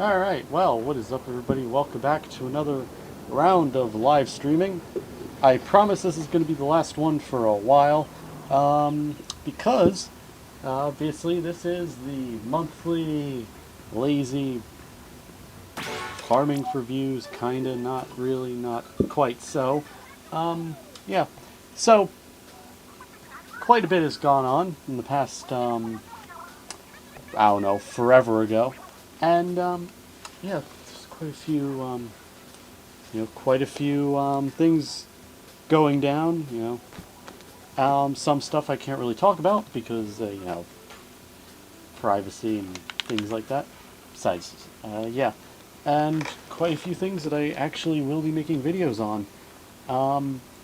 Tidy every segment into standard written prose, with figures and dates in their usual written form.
Alright, well, what is up, everybody? Welcome back to another round of live streaming. I promise this is going to be the last one for a while, because obviously this is the monthly lazy farming for views, kinda, not really, not quite so. Yeah, so quite a bit has gone on in the past, I don't know, forever ago, and yeah, there's quite a few things going down. Some stuff I can't really talk about because privacy and things like that. Besides, yeah, and quite a few things that I actually will be making videos on.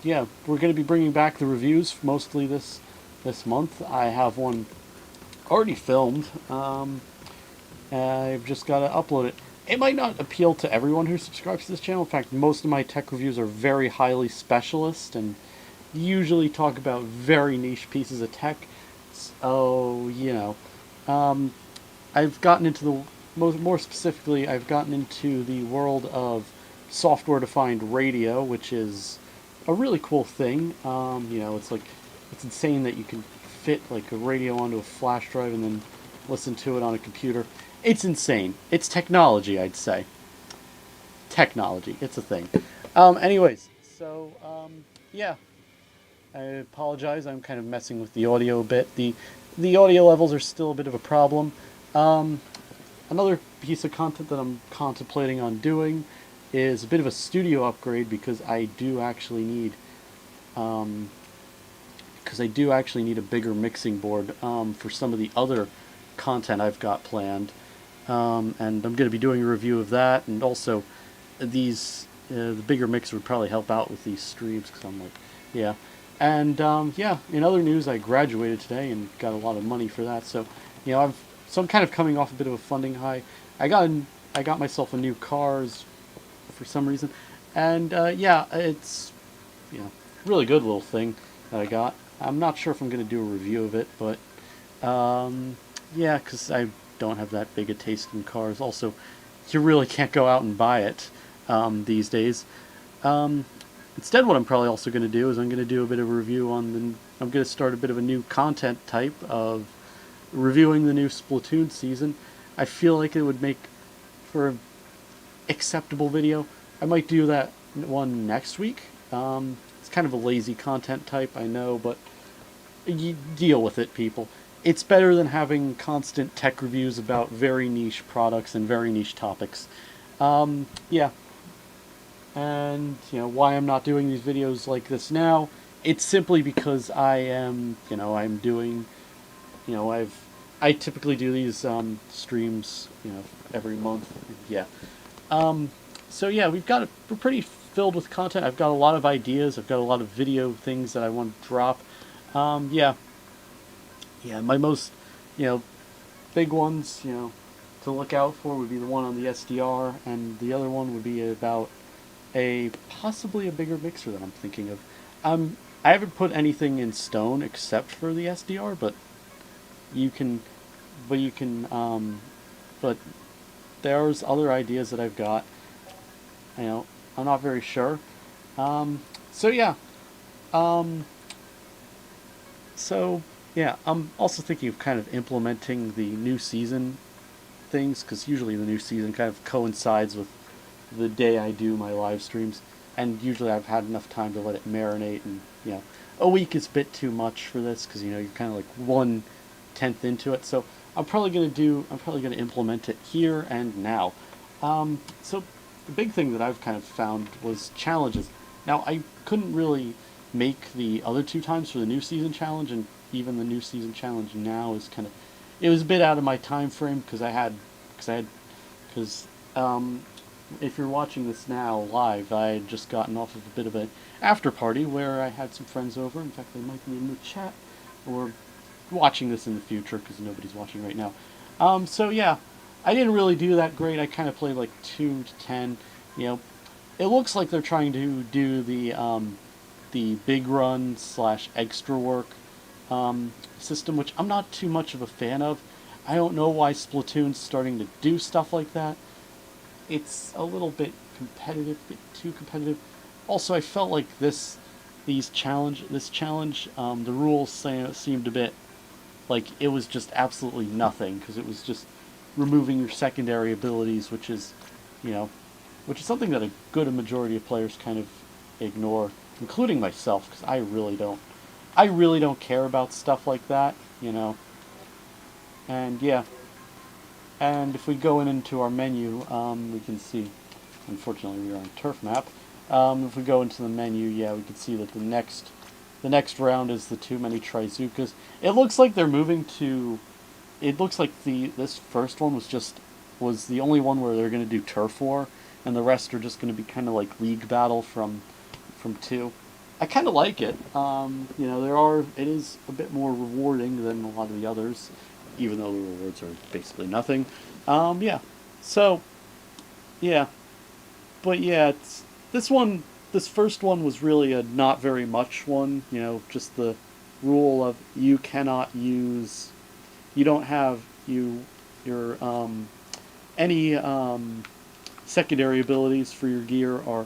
Yeah, we're going to be bringing back the reviews mostly this month. I have one already filmed. I've just got to upload it. It might not appeal to everyone who subscribes to this channel. In fact, most of my tech reviews are very highly specialist and usually talk about very niche pieces of tech. So, I've gotten into more specifically, I've gotten into the world of software-defined radio, which is a really cool thing. It's insane that you can fit like a radio onto a flash drive and then listen to it on a computer. It's insane. It's technology, I'd say. Technology. It's a thing. Anyways, so yeah, I apologize. I'm kind of messing with the audio a bit. The audio levels are still a bit of a problem. Um, Another piece of content that I'm contemplating on doing is a bit of a studio upgrade because um, I do actually need a bigger mixing board for some of the other content I've got planned. And I'm going to be doing a review of that, and also the bigger mixer would probably help out with these streams because I'm like, yeah. And yeah, in other news, I graduated today and got a lot of money for that. So, I'm kind of coming off a bit of a funding high. I got myself a new cars for some reason, and yeah, it's really good little thing that I got. I'm not sure if I'm going to do a review of it, but yeah, because I don't have that big a taste in cars. Also, you really can't go out and buy it these days. Um, Instead, what I'm probably also going to do is I'm going to do a bit of a review on the. I'm going to start a bit of a new content type of reviewing the new Splatoon season. I feel like it would make for an acceptable video. I might do that one next week. It's kind of a lazy content type, I know, but you deal with it, people. It's better than having constant tech reviews about very niche products and very niche topics. Yeah, and why I'm not doing these videos like this now. It's simply because I'm doing, I typically do these streams, every month. Yeah. Um, so yeah, we're pretty filled with content. I've got a lot of ideas. I've got a lot of video things that I want to drop. Yeah, yeah. My most, you know, big ones, to look out for would be the one on the SDR, and the other one would be about a possibly a bigger mixer that I'm thinking of. I haven't put anything in stone except for the SDR, but you can, but you can, but there's other ideas that I've got. You know, I'm not very sure. So yeah, um, so yeah, I'm also thinking of kind of implementing the new season things because usually the new season kind of coincides with the day I do my live streams, and usually I've had enough time to let it marinate, and a week is a bit too much for this because you're kind of like 1/10 into it. So I'm probably gonna implement it here and now. So the big thing that I've kind of found was challenges. Now I couldn't really make the other two times for the new season challenge, and even the new season challenge now is kind of it was a bit out of my time frame because if you're watching this now live, I had just gotten off of a bit of an after party where I had some friends over. In fact, they might be in the chat or watching this in the future because nobody's watching right now. So yeah, I didn't really do that great. I kind of played like 2 to 10. You know, it looks like they're trying to do the big run slash extra work system, which I'm not too much of a fan of. I don't know why Splatoon's starting to do stuff like that. it's a little bit competitive, bit too competitive. Also, I felt like this challenge, the rules seemed a bit like it was just absolutely nothing because it was just removing your secondary abilities, which is, you know, which is something that a good majority of players kind of ignore, including myself, because I really don't care about stuff like that, you know. And yeah, and if we go into our menu, we can see. Unfortunately, we are on a turf map. If we go into the menu, yeah, we can see that the next round is the too many Trizukas. It looks like they're moving to. It looks like this first one was the only one where they're going to do turf war, and the rest are just going to be kind of like league battle from two. I kind of like it. You know, it is a bit more rewarding than a lot of the others, even though the rewards are basically nothing. Yeah. So, yeah, but yeah, this one, this first one was really a not very much one. You know, just the rule of you cannot use, you don't have your any secondary abilities for your gear are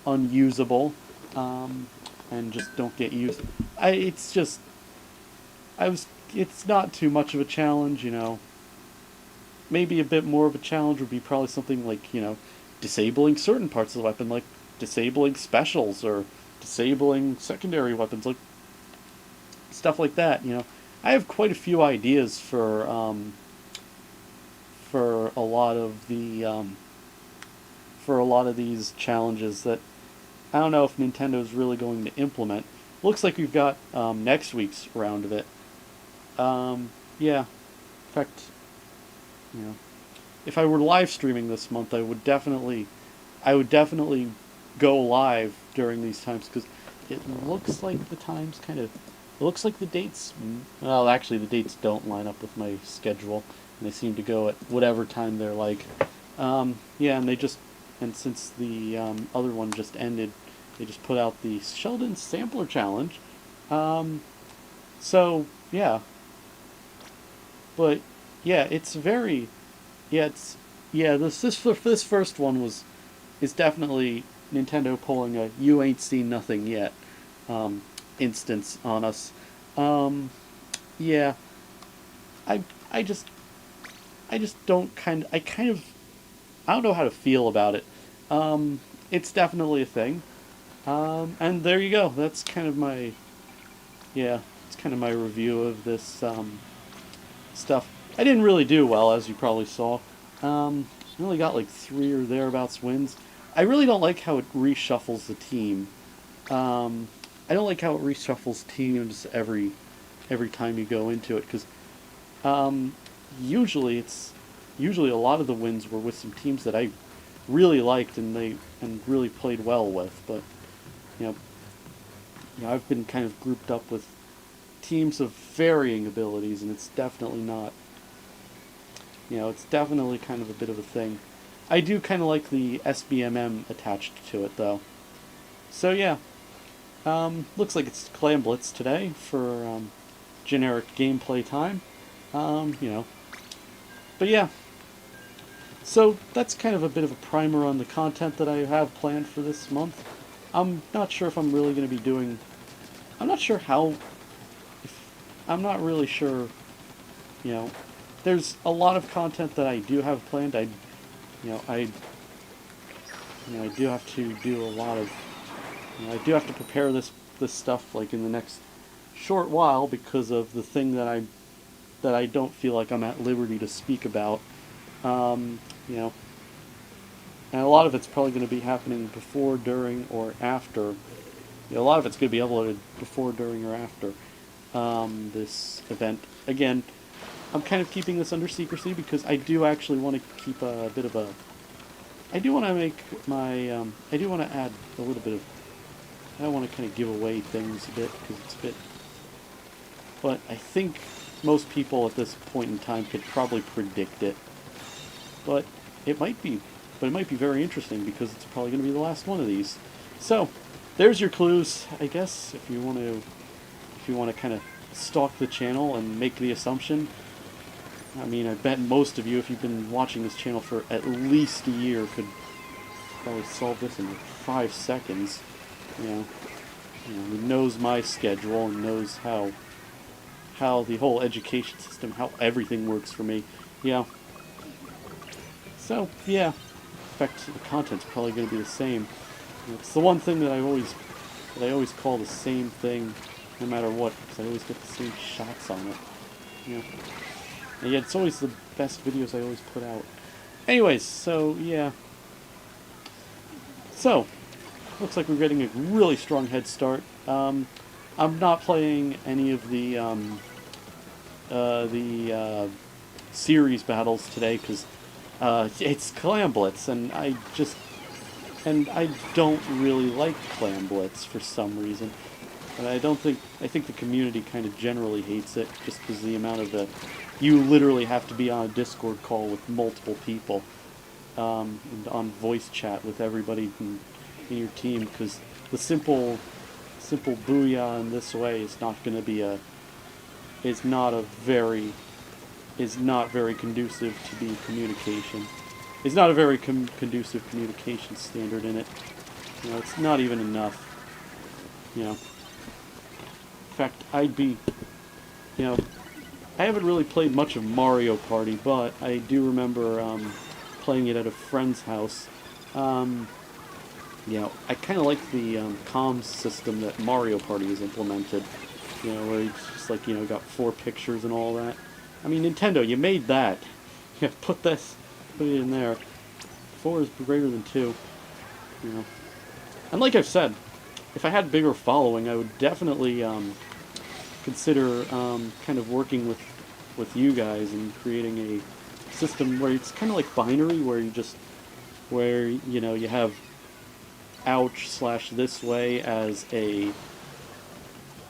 unusable, and just don't get used. It's just, I was, it's not too much of a challenge, you know. Maybe a bit more of a challenge would be probably something like, you know, disabling certain parts of the weapon, like disabling specials or disabling secondary weapons, like stuff like that. You know, I have quite a few ideas for a lot of the for a lot of these challenges that I don't know if Nintendo's really going to implement. Looks like we've got next week's round of it. Yeah, in fact, you know, if I were live streaming this month, I would definitely go live during these times because it looks like the times kind of, it looks like the dates. Well, actually, the dates don't line up with my schedule, and they seem to go at whatever time they're like. Yeah, and since the other one just ended, they just put out the Sheldon Sampler Challenge. Um, so yeah, but yeah, it's very, yeah, it's yeah. This first one is definitely Nintendo pulling a "you ain't seen nothing yet" um, instance on us. Um, yeah, I I just I just don't I don't know how to feel about it. It's definitely a thing. And there you go. That's kind of my, yeah, it's kind of my review of this stuff. I didn't really do well, as you probably saw. I only got like 3 or thereabouts wins. I really don't like how it reshuffles the team. I don't like how it reshuffles teams every time you go into it because um, usually usually a lot of the wins were with some teams that I really liked and really played well with. But you know, I've been kind of grouped up with teams of varying abilities, and it's definitely not. You know, it's definitely kind of a bit of a thing. I do kind of like the SBMM attached to it, though. So yeah, looks like it's Clan Blitz today for generic gameplay time. You know, but yeah. So that's kind of a bit of a primer on the content that I have planned for this month. I'm not sure if I'm really going to be doing. I'm not sure how. If, I'm not really sure. You know, there's a lot of content that I do have planned. You know, I, I do have to do a lot of. I do have to prepare this stuff like in the next short while because of the thing that I don't feel like I'm at liberty to speak about. You know, and a lot of it's probably going to be happening before, during, or after. You know, a lot of it's going to be uploaded before, during, or after this event. Again, I'm kind of keeping this under secrecy because I do actually want to keep a bit of a. I do want to make my. I do want to add a little bit of. I don't want to kind of give away things a bit because it's a bit. But I think most people at this point in time could probably predict it. But it might be. But it might be very interesting because it's probably going to be the last one of these. So, there's your clues, I guess, if you want to kind of stalk the channel and make the assumption. I mean, I bet most of you, if you've been watching this channel for at least a year, could probably solve this in like 5 seconds. You know, he knows my schedule and knows how the whole education system, how everything works for me. Yeah. So yeah, in fact, the content's probably going to be the same. It's the one thing that I always call the same thing, no matter what, because I always get the same shots on it. Yeah. And yet it's always the best videos I always put out. Anyways, so yeah. So, looks like we're getting a really strong head start. I'm not playing any of the series battles today because it's Clam Blitz, and I don't really like Clam Blitz for some reason. And I think the community kind of generally hates it just because the amount of you literally have to be on a Discord call with multiple people, and on voice chat with everybody in your team, because the simple booyah in this way is not going to be is not very conducive to the communication. It's not a very conducive communication standard in it. It's not even enough. In fact, I haven't really played much of Mario Party, but I do remember playing it at a friend's house. I kind of like the comms system that Mario Party has implemented. Where it's just like, got 4 pictures and all that. I mean, Nintendo, you made that. Yeah, put it in there. 4 is greater than 2. And like I've said, if I had bigger following, I would definitely consider kind of working with you guys and creating a system where it's kind of like binary, where you have ouch/this way as a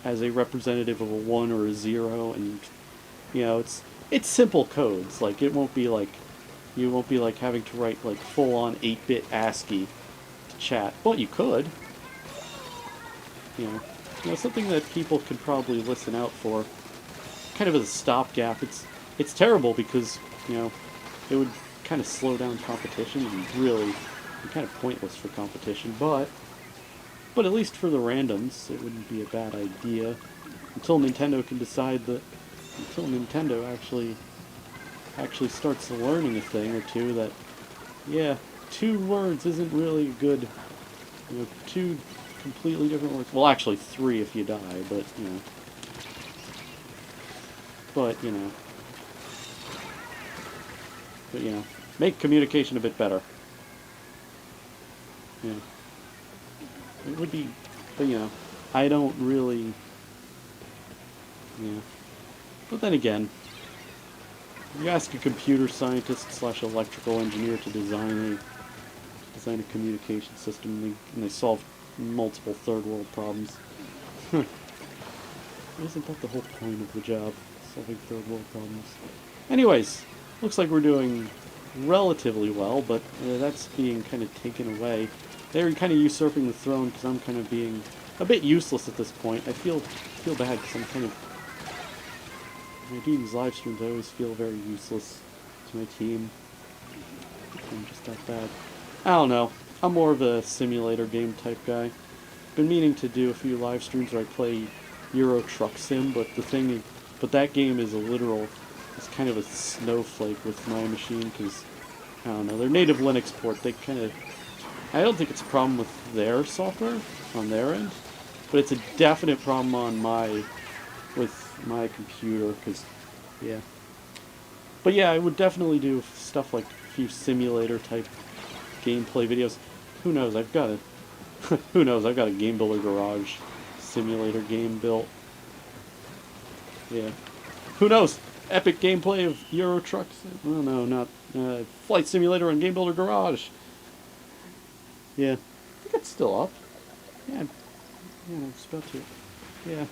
representative of a 1 or a 0, and it's simple codes. Like, it won't be like you won't be like having to write like full-on 8-bit ASCII to chat, but you could. Something that people could probably listen out for, kind of as a stopgap. It's terrible because it would kind of slow down competition and really be kind of pointless for competition. But at least for the randoms, it wouldn't be a bad idea until Nintendo can decide that. Until Nintendo actually starts learning a thing or two that, yeah, 2 words isn't really good. 2 completely different words. Well, actually 3 if you die, but make communication a bit better. It would be, but I don't really. But then again, you ask a computer scientist/electrical engineer to design a communication system, and they solve multiple third world problems. Isn't that the whole point of the job? Solving third world problems. Anyways, looks like we're doing relatively well, but that's being kind of taken away. They're kind of usurping the throne because I'm kind of being a bit useless at this point. I feel bad because I'm kind of, when I do these live streams, I always feel very useless to my team. I'm just that bad. I don't know. I'm more of a simulator game type guy. Been meaning to do a few live streams where I play Euro Truck Sim, but that game is it's kind of a snowflake with my machine because, I don't know, their native Linux port, I don't think it's a problem with their software on their end, but it's a definite problem with my computer, because, yeah. But yeah, I would definitely do stuff like a few simulator type gameplay videos. Who knows, I've got a Game Builder Garage simulator game built. Yeah. Who knows? Epic gameplay of Euro Trucks? Oh no, not Flight Simulator on Game Builder Garage. Yeah. I think it's still up. Yeah, I was about to. Yeah.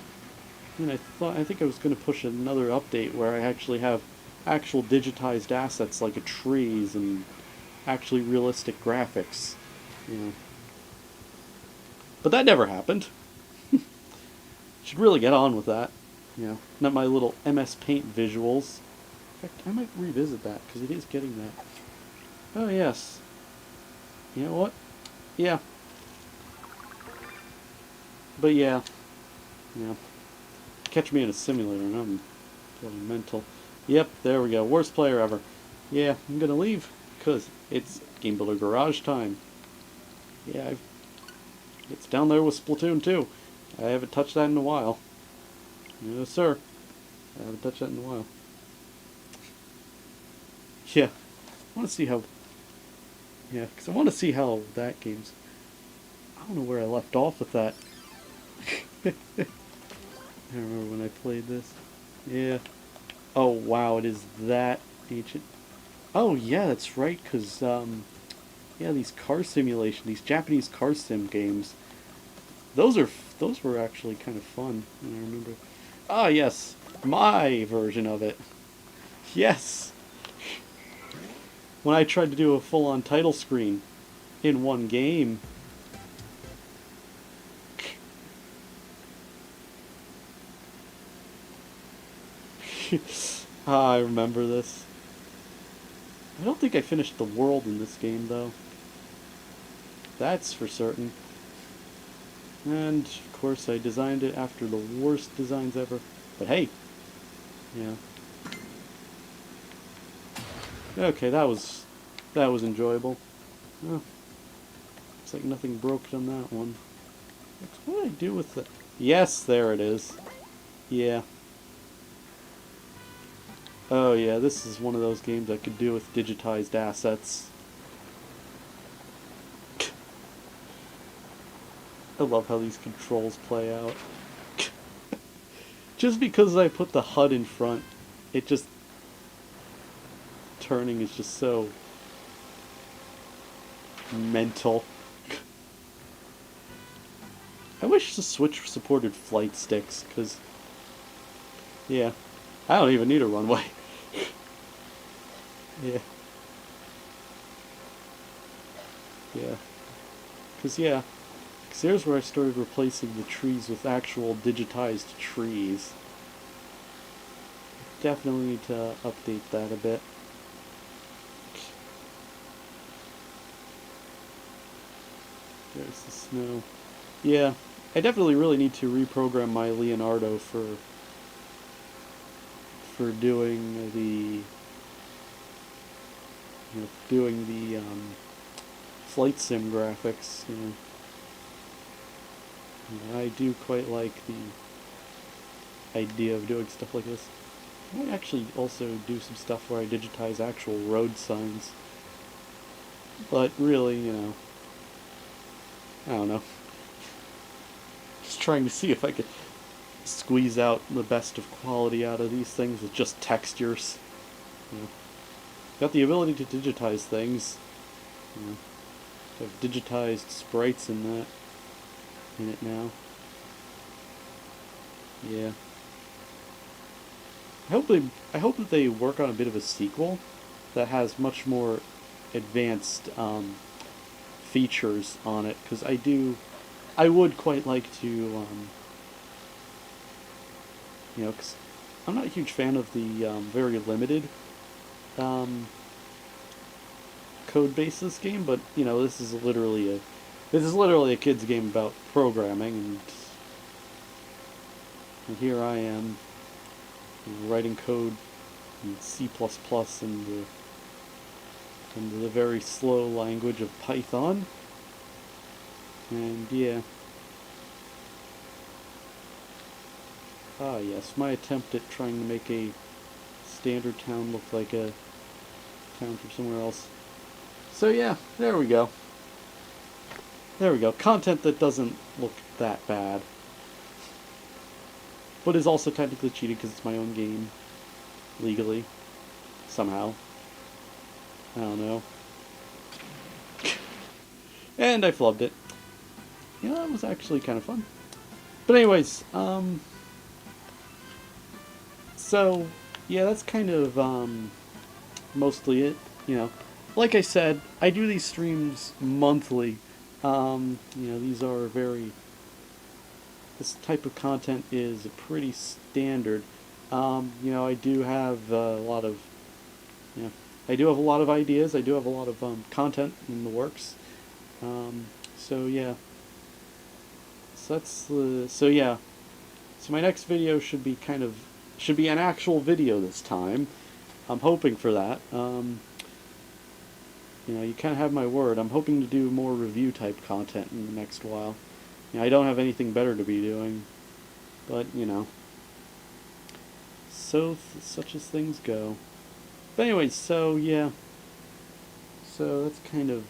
I think I was going to push another update where I actually have actual digitized assets like trees and actually realistic graphics. But that never happened. Should really get on with that. Not my little MS Paint visuals. fact, I might revisit that, because it is getting that. Oh, yes. You know what? Yeah. But yeah. Yeah. Catch me in a simulator and I'm getting mental. Yep, there we go. Worst player ever. Yeah, I'm gonna leave, because it's Game Builder Garage time. Yeah, it's down there with Splatoon 2. I haven't touched that in a while. No, sir. I haven't touched that in a while. Yeah. I want to see how... Yeah, because I want to see how that game's... I don't know where I left off with that. I remember when I played this. Yeah. Oh, wow, it is that ancient. Oh, yeah, that's right, because, yeah, these car simulation, these Japanese car sim games, those were actually kind of fun, I remember. Ah, yes, my version of it. Yes! When I tried to do a full-on title screen in one game. I remember this. I don't think I finished the world in this game, though. That's for certain. And, of course, I designed it after the worst designs ever. But hey! Yeah. Okay, that was enjoyable. Oh, looks like nothing broke on that one. What did I do with the... Yes, there it is. Yeah. Oh yeah, this is one of those games I could do with digitized assets. I love how these controls play out. Just because I put the HUD in front, it just... Turning is just so... mental. I wish the Switch supported flight sticks, because... Yeah. I don't even need a runway. Yeah. Yeah. Because, yeah. Because here's where I started replacing the trees with actual digitized trees. Definitely need to update that a bit. There's the snow. Yeah. I definitely really need to reprogram my Leonardo for doing the flight sim graphics. I do quite like the idea of doing stuff like this. I might actually also do some stuff where I digitize actual road signs. But really, I don't know. Just trying to see if I could squeeze out the best of quality out of these things with just textures. Got the ability to digitize things. I've digitized sprites in it now. Yeah. I hope that they work on a bit of a sequel that has much more advanced features on it, because I would quite like to, because I'm not a huge fan of the very limited code base this game, but this is literally a kid's game about programming, and here I am writing code in C++ and the very slow language of Python, and yeah. Ah yes, my attempt at trying to make a standard town look like a town from somewhere else. So yeah, there we go. There we go. Content that doesn't look that bad. But is also technically cheated because it's my own game. Legally. Somehow. I don't know. And I flubbed it. Yeah, that was actually kind of fun. But anyways, so, yeah, that's kind of, mostly it, Like I said, I do these streams monthly. These are this type of content is pretty standard. I do have a lot of Yeah, I do have a lot of ideas. I do have a lot of content in the works. So yeah, so that's the so yeah. So my next video should be an actual video this time. I'm hoping for that. You know, you kind of have my word. I'm hoping to do more review type content in the next while. You know, I don't have anything better to be doing, but you know, such as things go. But anyways, so yeah, so that's kind of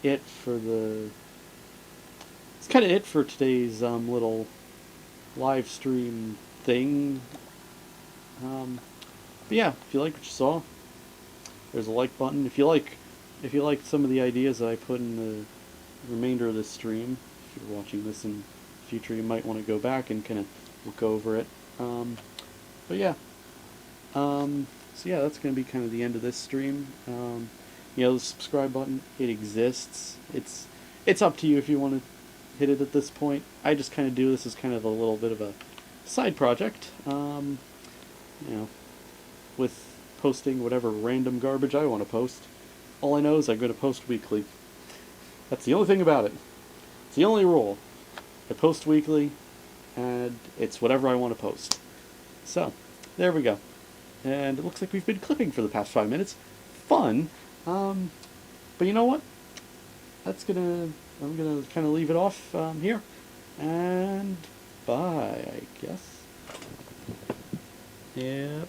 it for the. It's kind of it for today's little live stream thing. But yeah, if you like what you saw, there's a like button. If you like some of the ideas that I put in the remainder of this stream, if you're watching this in the future, you might want to go back and kind of look over it. But yeah, so yeah, that's going to be kind of the end of this stream. You know, the subscribe button, it exists. It's up to you if you want to hit it at this point. I just kind of do this as kind of a little bit of a side project. You know, with posting whatever random garbage I want to post. All I know is I'm going to post weekly. That's the only thing about it. It's the only rule. I post weekly, and it's whatever I want to post. So, there we go. And it looks like we've been clipping for the past 5 minutes. Fun. But you know what? I'm gonna kind of leave it off here. And bye, I guess. Yep.